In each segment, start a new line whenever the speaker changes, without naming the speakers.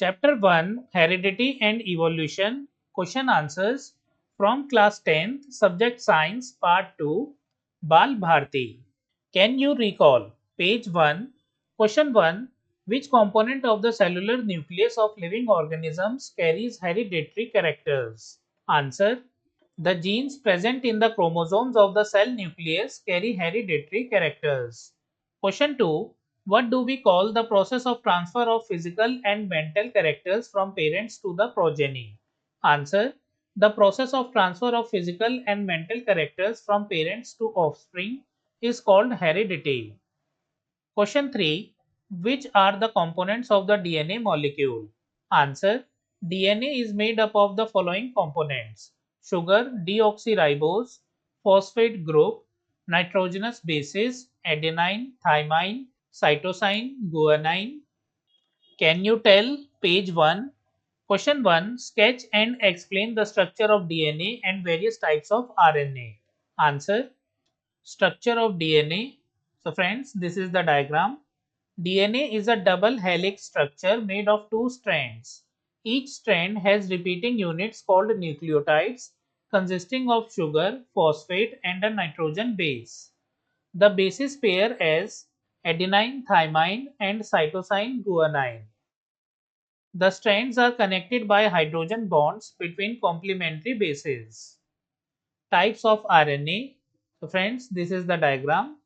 Chapter 1 Heredity and Evolution Question Answers from Class 10th Subject Science Part 2 Bal Bharti. Can you recall? Page 1 Question 1 Which component of the cellular nucleus of living organisms carries hereditary characters? Answer The genes present in the chromosomes of the cell nucleus carry hereditary characters. Question 2 What do we call the process of transfer of physical and mental characters from parents to the progeny? Answer The process of transfer of physical and mental characters from parents to offspring is called heredity. Question 3 Which are the components of the DNA molecule? Answer DNA is made up of the following components: sugar deoxyribose, phosphate group, nitrogenous bases, adenine, thymine, cytosine, guanine. Can you tell? Page 1. Question 1 Sketch and explain the structure of DNA and various types of RNA. Answer Structure of DNA. So, friends, this is the diagram. DNA is a double helix structure made of two strands. Each strand has repeating units called nucleotides consisting of sugar, phosphate, and a nitrogen base. The bases pair as adenine, thymine, and cytosine, guanine. The strands are connected by hydrogen bonds between complementary bases. Types of RNA. So, friends, this is the diagram.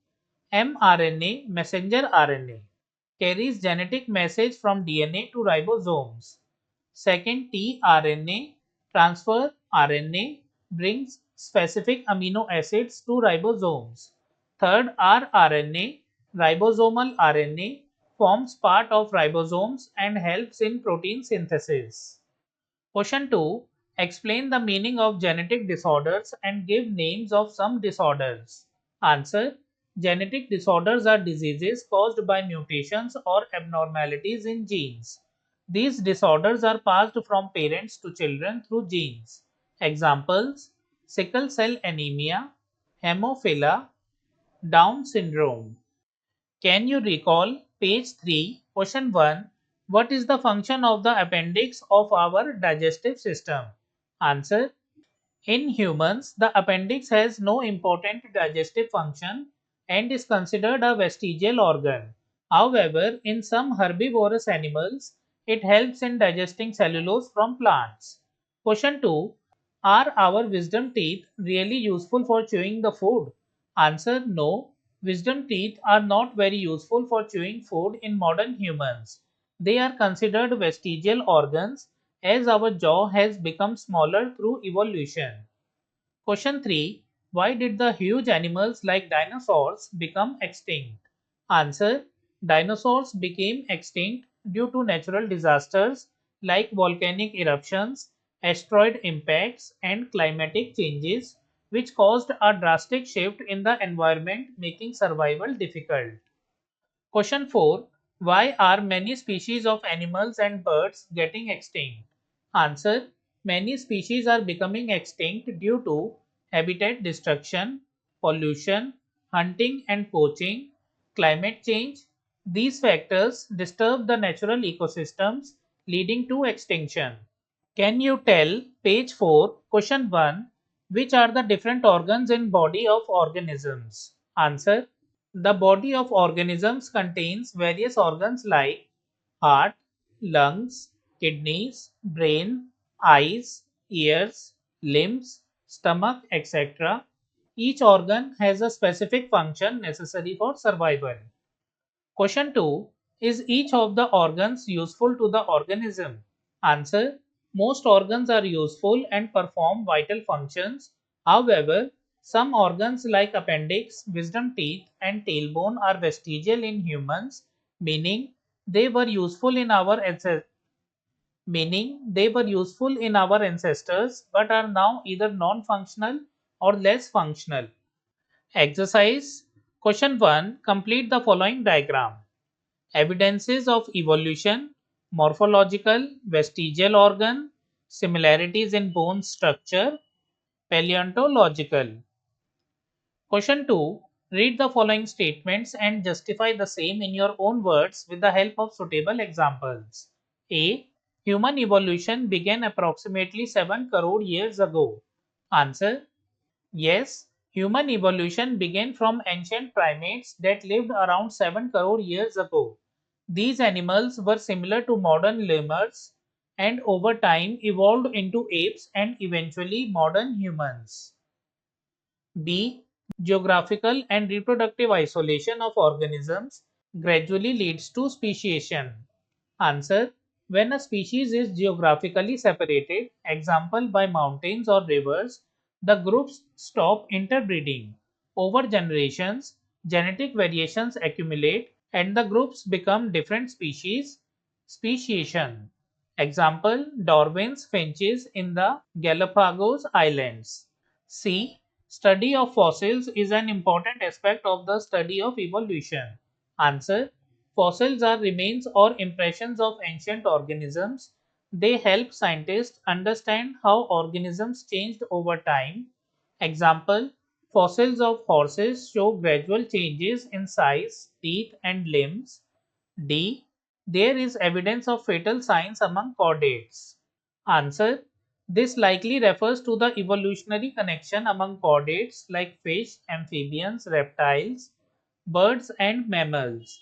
mRNA, messenger RNA, carries genetic message from DNA to ribosomes. Second, tRNA, transfer RNA, brings specific amino acids to ribosomes. Third, rRNA, ribosomal RNA, forms part of ribosomes and helps in protein synthesis. Question 2. Explain the meaning of genetic disorders and give names of some disorders. Answer. Genetic disorders are diseases caused by mutations or abnormalities in genes. These disorders are passed from parents to children through genes. Examples: sickle cell anemia, hemophilia, Down syndrome. Can you recall? Page 3, question 1. What is the function of the appendix of our digestive system? Answer. In humans, the appendix has no important digestive function and is considered a vestigial organ. However, in some herbivorous animals, it helps in digesting cellulose from plants. Question 2. Are our wisdom teeth really useful for chewing the food? Answer. No. Wisdom teeth are not very useful for chewing food in modern humans. They are considered vestigial organs as our jaw has become smaller through evolution. Question 3. Why did the huge animals like dinosaurs become extinct? Answer. Dinosaurs became extinct due to natural disasters like volcanic eruptions, asteroid impacts, and climatic changes, which caused a drastic shift in the environment, making survival difficult. Question 4. Why are many species of animals and birds getting extinct? Answer. Many species are becoming extinct due to habitat destruction, pollution, hunting and poaching, climate change. These factors disturb the natural ecosystems, leading to extinction. Can you tell? Page 4, question 1. Which are the different organs in body of organisms? Answer. The body of organisms contains various organs like heart, lungs, kidneys, brain, eyes, ears, limbs, stomach, etc. Each organ has a specific function necessary for survival. Question 2. Is each of the organs useful to the organism? Answer. Most organs are useful and perform vital functions. However, some organs like appendix, wisdom teeth, and tailbone are vestigial in humans, meaning they were useful in our ancestors but are now either non-functional or less functional. Exercise Question 1. Complete the following diagram. Evidences of evolution, morphological, vestigial organ, similarities in bone structure, paleontological. Question 2. Read the following statements and justify the same in your own words with the help of suitable examples. A. Human evolution began approximately 7 crore years ago. Answer: yes, human evolution began from ancient primates that lived around 7 crore years ago. These animals were similar to modern lemurs and over time evolved into apes and eventually modern humans. B. Geographical and reproductive isolation of organisms gradually leads to speciation. Answer: when a species is geographically separated, example by mountains or rivers, the groups stop interbreeding. Over generations, genetic variations accumulate and the groups become different species. Speciation. Example: Darwin's finches in the Galapagos Islands. C. Study of fossils is an important aspect of the study of evolution. Answer: fossils are remains or impressions of ancient organisms. They help scientists understand how organisms changed over time. Example: fossils of horses show gradual changes in size, teeth, and limbs. D. There is evidence of fatal signs among chordates. Answer: this likely refers to the evolutionary connection among chordates like fish, amphibians, reptiles, birds, and mammals.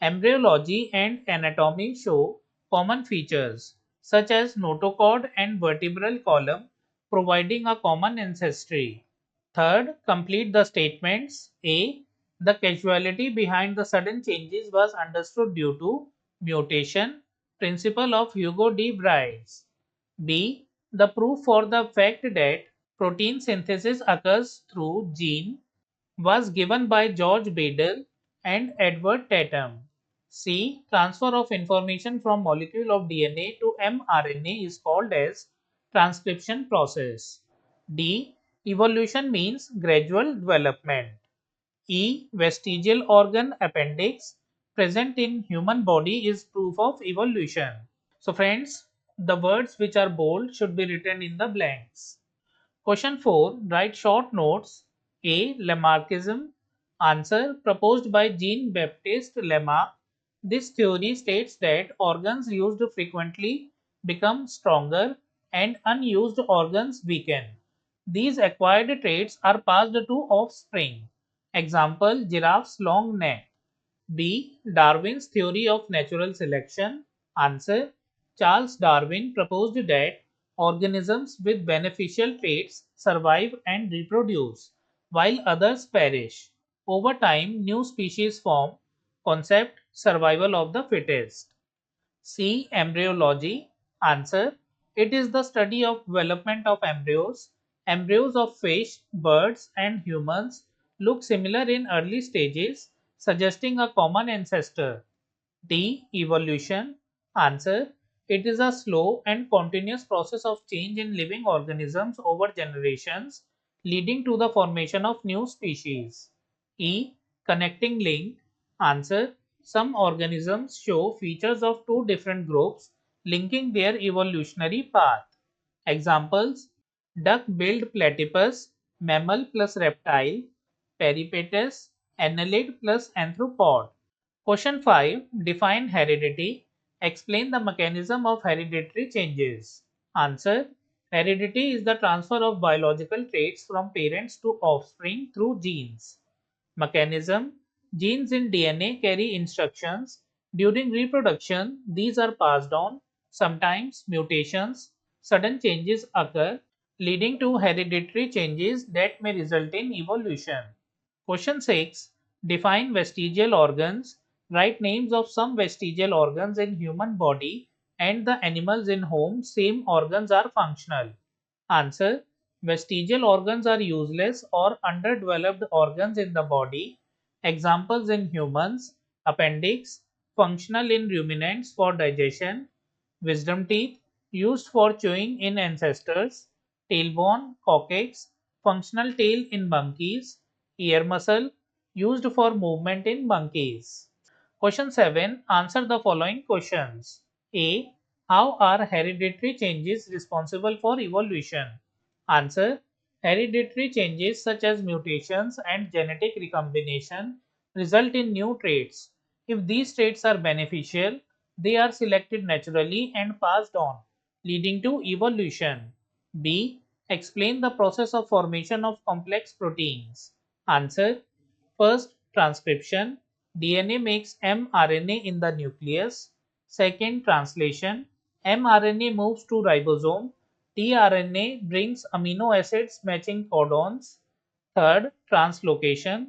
Embryology and anatomy show common features, such as notochord and vertebral column, providing a common ancestry. Third, complete the statements. A. The causality behind the sudden changes was understood due to mutation, principle of Hugo de Vries. B. The proof for the fact that protein synthesis occurs through gene was given by George Badel and Edward Tatum. C. Transfer of information from molecule of DNA to mRNA is called as transcription process. D. Evolution means gradual development. E. Vestigial organ appendix present in human body is proof of evolution. So friends, the words which are bold should be written in the blanks. Question 4. Write short notes. A. Lamarckism. Answer: proposed by Jean-Baptiste Lamarck. This theory states that organs used frequently become stronger and unused organs weaken. These acquired traits are passed to offspring. Example: giraffe's long neck. B. Darwin's theory of natural selection. Answer: Charles Darwin proposed that organisms with beneficial traits survive and reproduce, while others perish. Over time, new species form. Concept: survival of the fittest. C. Embryology. Answer: it is the study of development of embryos. Embryos of fish, birds, and humans look similar in early stages, suggesting a common ancestor. D. Evolution. Answer: it is a slow and continuous process of change in living organisms over generations, leading to the formation of new species. E. Connecting link. Answer: some organisms show features of two different groups, linking their evolutionary path. Examples: duck-billed platypus, mammal plus reptile, peripatus, annelid plus anthropod. Question 5. Define heredity. Explain the mechanism of hereditary changes. Answer: heredity is the transfer of biological traits from parents to offspring through genes. Mechanism: genes in DNA carry instructions. During reproduction, these are passed on. Sometimes mutations, sudden changes occur, leading to hereditary changes that may result in evolution. Question 6. Define vestigial organs. Write names of some vestigial organs in human body and the animals in whom same organs are functional. Answer: vestigial organs are useless or underdeveloped organs in the body. Examples in humans: appendix, functional in ruminants for digestion; wisdom teeth, used for chewing in ancestors; tailbone, coccyx, functional tail in monkeys; ear muscle, used for movement in monkeys. Question 7. Answer the following questions. A. How are hereditary changes responsible for evolution? Answer: hereditary changes such as mutations and genetic recombination result in new traits. If these traits are beneficial, They are selected naturally and passed on, leading to evolution. B. Explain the process of formation of complex proteins. Answer. First, transcription. DNA makes mRNA in the nucleus. Second, translation. mRNA moves to ribosome. tRNA brings amino acids matching codons. Third, translocation.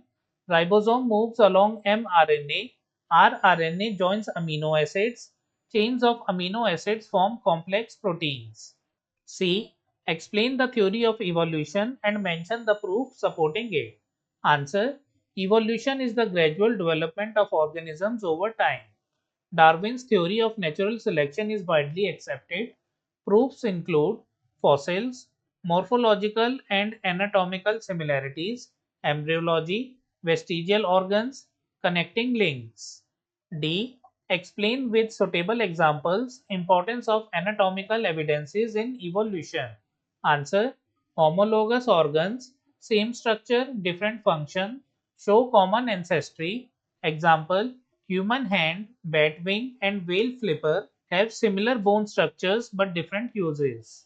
Ribosome moves along mRNA. rRNA joins amino acids. Chains of amino acids form complex proteins. C. Explain the theory of evolution and mention the proof supporting it. Answer. Evolution is the gradual development of organisms over time. Darwin's theory of natural selection is widely accepted. Proofs include fossils, morphological and anatomical similarities, embryology, vestigial organs, connecting links. D. Explain with suitable examples importance of anatomical evidences in evolution. Answer. Homologous organs, same structure, different function, show common ancestry. Example, human hand, bat wing and whale flipper have similar bone structures but different uses.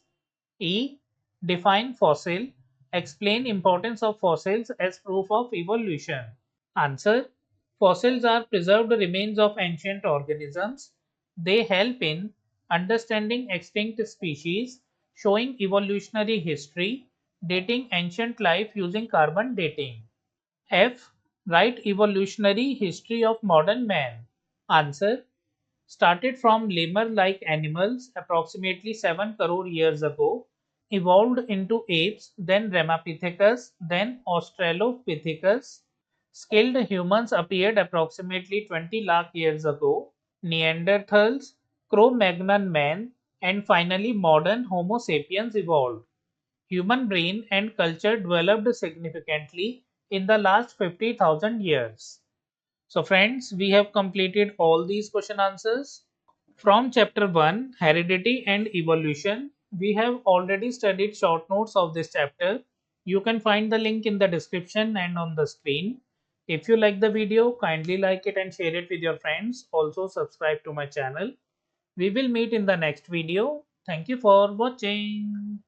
E. Define fossil. Explain importance of fossils as proof of evolution. Answer. Fossils are preserved remains of ancient organisms. They help in understanding extinct species, showing evolutionary history, dating ancient life using carbon dating. F. Write evolutionary history of modern man. Answer. Started from lemur-like animals approximately 7 crore years ago, evolved into apes, then Ramapithecus, then Australopithecus. Skilled humans appeared approximately 20 lakh years ago, Neanderthals, Cro-Magnon man, and finally modern Homo sapiens evolved. Human brain and culture developed significantly in the last 50,000 years. So friends, we have completed all these question answers. From chapter 1, Heredity and Evolution, we have already studied short notes of this chapter. You can find the link in the description and on the screen. If you like the video, kindly like it and share it with your friends. Also subscribe to my channel. We will meet in the next video. Thank you for watching.